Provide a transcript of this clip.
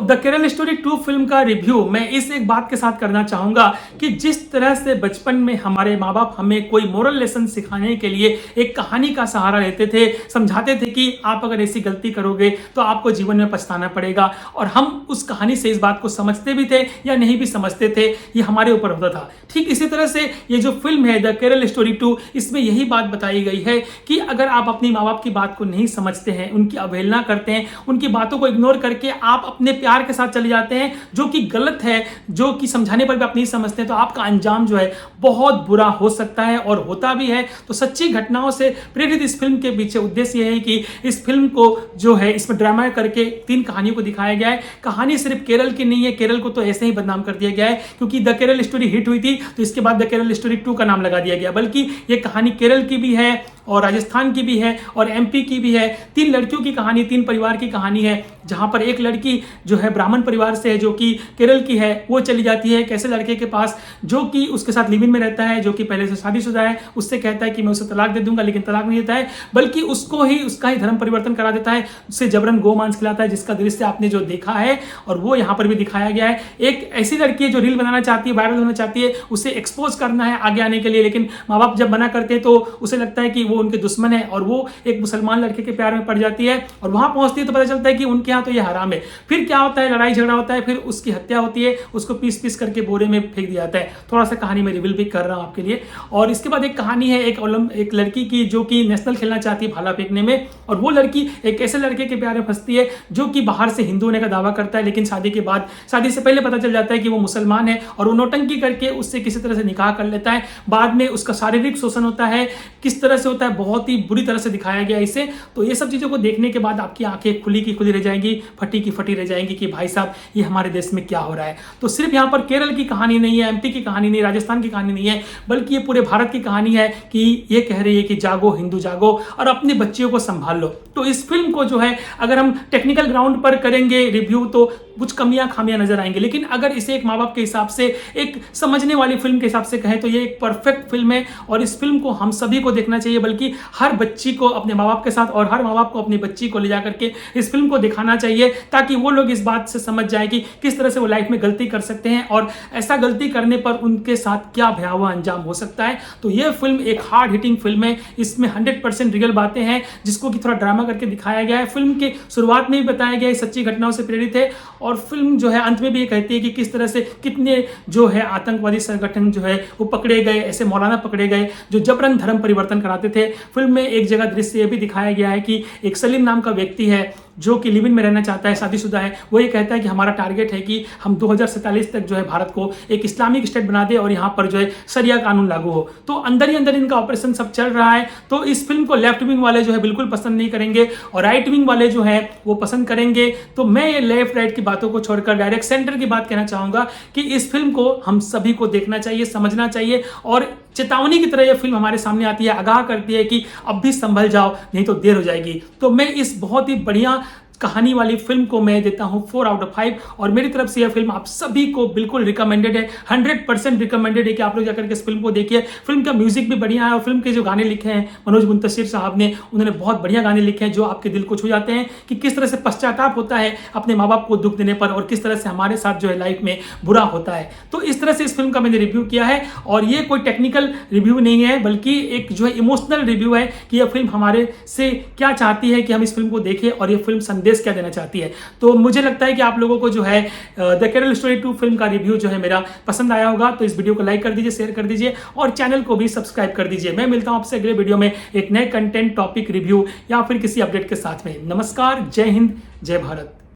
The Kerala story 2 film का review मैं इस एक बात के साथ करना चाहूंगा कि जिस तरह से बचपन में हमारे माँ बाप हमें कोई मोरल लेसन सिखाने के लिए एक कहानी का सहारा लेते थे, समझाते थे कि आप अगर ऐसी गलती करोगे तो आपको जीवन में पछताना पड़ेगा, और हम उस कहानी से इस बात को समझते भी थे या नहीं भी समझते थे, ये हमारे ऊपर होता था। ठीक इसी तरह से ये जो फिल्म है द केरल स्टोरी 2, इसमें यही बात बताई गई है कि अगर आप अपनी माँ बाप की बात को नहीं समझते हैं, उनकी अवहेलना करते हैं, उनकी बातों को इग्नोर करके आप अपने प्यार के साथ चले जाते हैं, जो कि गलत है, जो कि समझाने पर भी आप नहीं समझते, तो आपका अंजाम जो है बहुत बुरा हो सकता है और होता भी है। तो सच्ची घटनाओं से प्रेरित इस फिल्म के पीछे उद्देश्य यह है कि इस फिल्म को जो है इसमें ड्रामा करके 3 कहानियों को दिखाया गया है। कहानी सिर्फ केरल की नहीं है, केरल को तो ऐसे ही बदनाम कर दिया गया है क्योंकि द केरल स्टोरी हिट हुई थी, तो इसके बाद द केरल स्टोरी 2 का नाम लगा दिया गया, बल्कि ये कहानी केरल की भी है और राजस्थान की भी है और एमपी की भी है। 3 लड़कियों की कहानी, 3 परिवार की कहानी है, जहां पर एक लड़की जो है ब्राह्मण परिवार से है, जो कि केरल की है, वो चली जाती है एक ऐसे लड़के के पास जो कि उसके साथ लिव इन में रहता है, जो कि पहले से शादीशुदा है। उससे कहता है कि मैं उसे तलाक दे दूंगा, लेकिन तलाक नहीं देता है, बल्कि उसको ही उसका ही धर्म परिवर्तन करा देता है, उससे जबरन गोमांस खिलाता है, जिसका दृश्य आपने जो देखा है और वो यहाँ पर भी दिखाया गया है। एक ऐसी लड़की है जो रील बनाना चाहती है, वायरल होना चाहती है, उसे एक्सपोज करना है आगे आने के लिए, लेकिन माँ बाप जब मना करते हैं तो उसे लगता है कि वो उनके दुश्मन है और वो एक मुसलमान लड़के के प्यार में पड़ जाती है, और वहां पहुंचती है तो पता चलता है कि उनके यहाँ तो ये हराम है। फिर क्या होता है, लड़ाई झगड़ा होता है, फिर उसकी हत्या होती है, उसको पीस पीस करके बोरे में फेंक दिया जाता है। थोड़ा सा कहानी में रिवील भी कर रहा हूं आपके लिए। और इसके बाद एक कहानी है एक लड़की की जो कि नेशनल खेलना चाहती है भाला फेंकने में, और वो लड़की एक ऐसे लड़के के प्यार में फंसती है जो कि बाहर से हिंदू होने का दावा करता है, लेकिन शादी के बाद, शादी से पहले पता चल जाता है कि वो मुसलमान है, और वो नौटंकी करके उससे किसी तरह से निकाह कर लेता है। बाद में उसका शारीरिक शोषण होता है, किस तरह से होता है, बहुत ही बुरी तरह से दिखाया गया इसे। तो ये सब चीजों को देखने के बाद आपकी आंखें खुली की खुली रह जाएंगी, फटी की फटी रह जाएंगी कि भाई साहब ये हमारे देश में क्या हो रहा है। तो सिर्फ यहाँ पर केरल की कहानी नहीं है, एमपी की कहानी नहीं, राजस्थान की कहानी नहीं है, बल्कि ये पूरे भारत की कहानी है कि ये कह रही है कि जागो हिंदू जागो और अपने बच्चियों को संभाल लो। तो इस फिल्म को जो है अगर हम टेक्निकल ग्राउंड पर करेंगे रिव्यू तो कुछ कमियां खामियां नजर आएंगी, लेकिन अगर इसे एक माँ बाप के हिसाब से, एक समझने वाली फिल्म के हिसाब से कहें तो ये एक परफेक्ट फिल्म है, और इस फिल्म को हम सभी को देखना चाहिए, बल्कि हर बच्ची को अपने माँ बाप के साथ और हर माँ बाप को अपनी बच्ची को ले जाकर के इस फिल्म को दिखाना चाहिए, ताकि वो लोग इस बात से समझ जाए कि किस तरह से वो लाइफ में गलती कर सकते हैं और ऐसा गलती करने पर उनके साथ क्या भयावह अंजाम हो सकता है। तो ये फिल्म एक हार्ड हिटिंग फिल्म है, इसमें 100% रियल बातें हैं जिसको कि थोड़ा ड्रामा करके दिखाया गया है। फिल्म के शुरुआत में भी बताया गया है सच्ची घटनाओं से प्रेरित है, और फिल्म जो है अंत में भी ये कहती है कि किस तरह से कितने जो है आतंकवादी संगठन जो है वो पकड़े गए, ऐसे मौलाना पकड़े गए जो जबरन धर्म परिवर्तन कराते थे। फिल्म में एक जगह दृश्य ये भी दिखाया गया है कि एक सलीम नाम का व्यक्ति है जो कि लिव इन में रहना चाहता है, शादीशुदा है, वो ये कहता है कि हमारा टारगेट है कि हम 2047 तक जो है भारत को एक इस्लामिक स्टेट बना दे और यहाँ पर जो है शरिया कानून लागू हो। तो अंदर ही अंदर इनका ऑपरेशन सब चल रहा है। तो इस फिल्म को लेफ्ट विंग वाले जो है बिल्कुल पसंद नहीं करेंगे और राइट विंग वाले जो है वो पसंद करेंगे। तो मैं ये लेफ्ट राइट की बातों को छोड़कर डायरेक्ट सेंटर की बात कहना चाहूंगा कि इस फिल्म को हम सभी को देखना चाहिए, समझना चाहिए, और चेतावनी की तरह यह फिल्म हमारे सामने आती है, आगाह करती है कि अब भी संभल जाओ, नहीं तो देर हो जाएगी। तो मैं इस बहुत ही बढ़िया कहानी वाली फिल्म को मैं देता हूं 4 आउट ऑफ 5, और मेरी तरफ से यह फिल्म आप सभी को बिल्कुल रिकमेंडेड है, 100% रिकमेंडेड है कि आप लोग जाकर के इस फिल्म को देखिए। फिल्म का म्यूजिक भी बढ़िया है, और फिल्म के जो गाने लिखे हैं मनोज मुंतशिर साहब ने, उन्होंने बहुत बढ़िया गाने लिखे हैं जो आपके दिल को छू जाते हैं कि किस तरह से पश्चाताप होता है अपने माँ बाप को दुख देने पर, और किस तरह से हमारे साथ जो है लाइफ में बुरा होता है। तो इस तरह से इस फिल्म का मैंने रिव्यू किया है, और ये कोई टेक्निकल रिव्यू नहीं है, बल्कि एक जो है इमोशनल रिव्यू है कि यह फिल्म हमारे से क्या चाहती है कि हम इस फिल्म को देखें, और यह फिल्म संदेश क्या देना चाहती है। तो मुझे लगता है कि आप लोगों को जो है द केरल स्टोरी 2 फिल्म का रिव्यू जो है मेरा पसंद आया होगा। तो इस वीडियो को लाइक कर दीजिए, शेयर कर दीजिए, और चैनल को भी सब्सक्राइब कर दीजिए। मैं मिलता हूं आपसे अगले वीडियो में एक नए कंटेंट, टॉपिक, रिव्यू या फिर किसी अपडेट के साथ में। नमस्कार, जय हिंद, जय भारत।